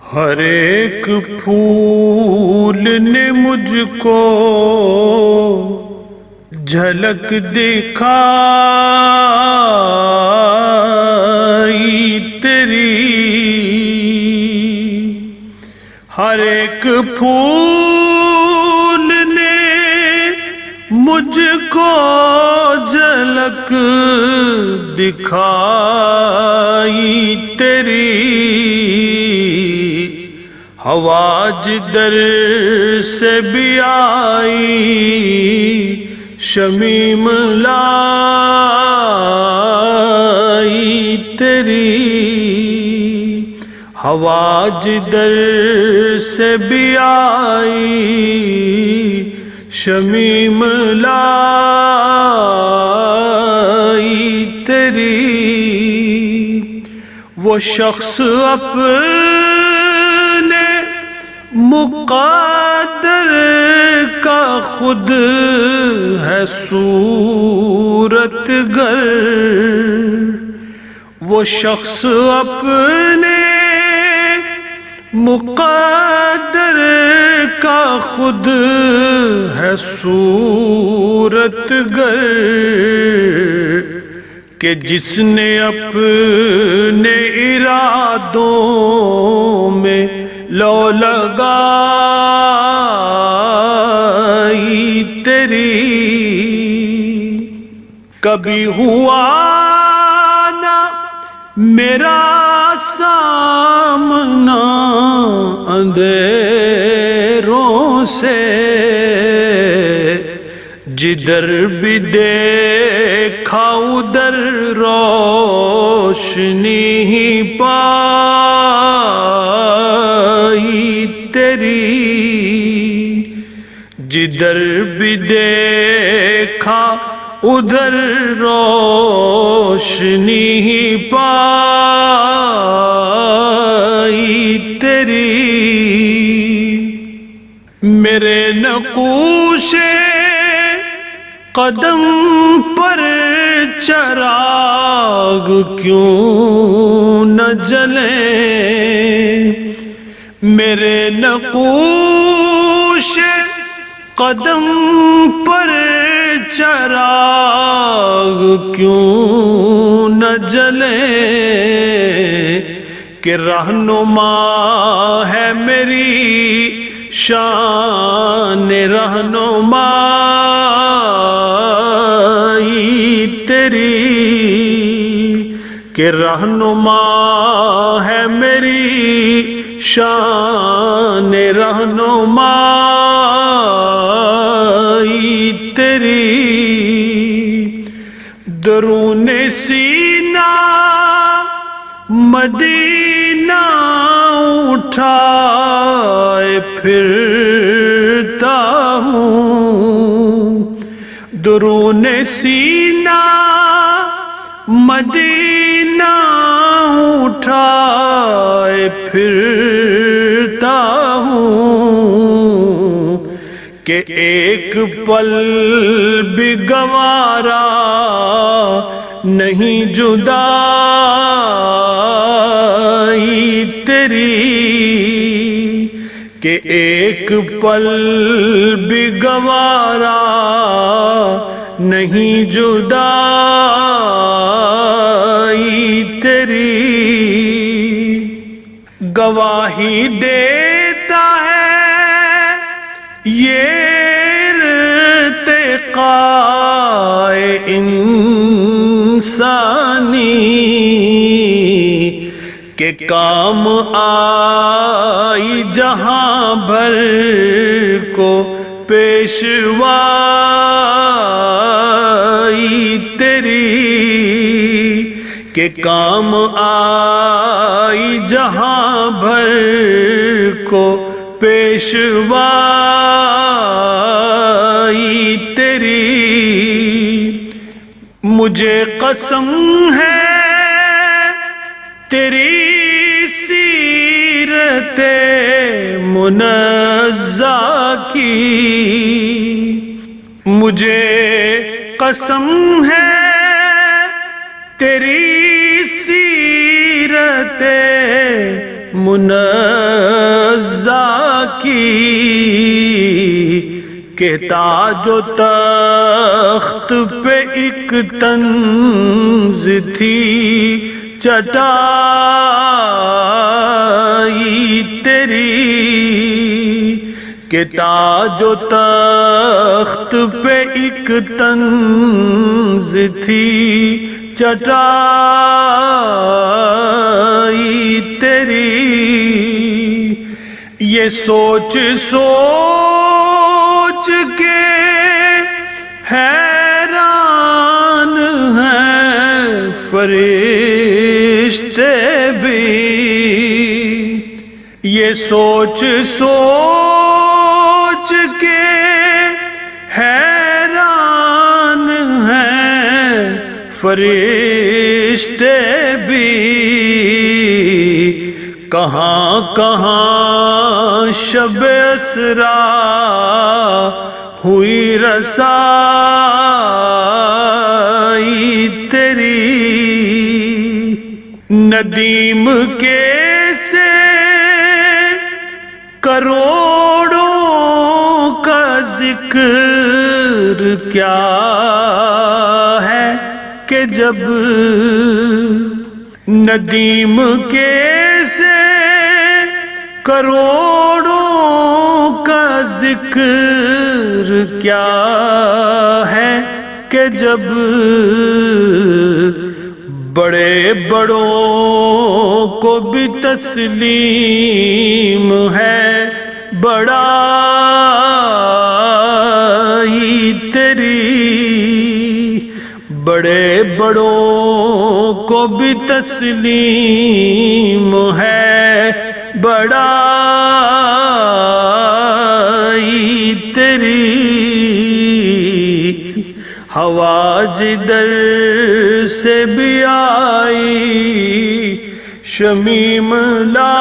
ہر ایک پھول نے مجھ کو جھلک دکھائی تیری، ہر ایک پھول نے مجھ کو جھلک دکھائی تیری، ہوا جدھر سے بھی آئی شمیم لائی تیری، ہوا جدھر سے بھی آئی شمیم لائی تیری، وہ شخص اپنے مقدر کا خود ہے صورت گر، وہ شخص اپنے مقدر کا خود ہے صورت گر، کہ جس نے اپنے ارادوں میں لو لگائی تیری، کبھی ہوا نہ میرا سامنا اندھیروں سے، جدھر بھی دیکھا ادھر روشنی ہی پائی تیری، جدھر بھی دیکھا ادھر روشنی ہی پائی تیری، میرے نقوش قدم پر چراغ کیوں نہ جلیں، میرے نقوش قدم پر چراغ کیوں نہ جلیں، کہ رہنما ہے میری شان رہنمائی تیری، کہ رہنما ہے میری شان رہنمائی تیری، درون سینہ مدینہ اٹھائے پھرتا ہوں، درون سینہ مدینہ اٹھائے پھرتا ہوں، کہ ایک پل بھی گوارا نہیں جدائی تیری، کہ ایک پل بھی گوارا نہیں جدائی تیری، گواہی دیتا ہے یہ ارتقاء انسانی، کہ کام آئی جہاں بھر کو پیشوائی تیری، کہ کام آئی جہاں بھر کو پیشوائی تیری، مجھے قسم ہے تیری سیرت منزہ کی، مجھے قسم ہے تیری سیرت منزہ کی کہ تاج و تخت پہ ایک طنز تھی چٹائی تیری، کہ تاج و تخت پہ ایک طنز تھی چٹائی تیری۔ یہ سوچ سوچ کے حیران ہیں فرشتے بھی، یہ سوچ سوچ کے حیران ہیں فرشتے بھی، کہاں کہاں شب اسرا ہوئی رسائی تیری، ندیم کیسے کروڑوں کا ذکر کیا ہے کہ جب ندیم کیسے کروڑوں کا ذکر کیا ہے کہ جب بڑے بڑوں کو بھی تسلیم ہے بڑائی تیری، بڑے بڑوں کو بھی تسلیم ہے بڑائی تیری، ہوا جدھر سے بھی آئی شمیم لا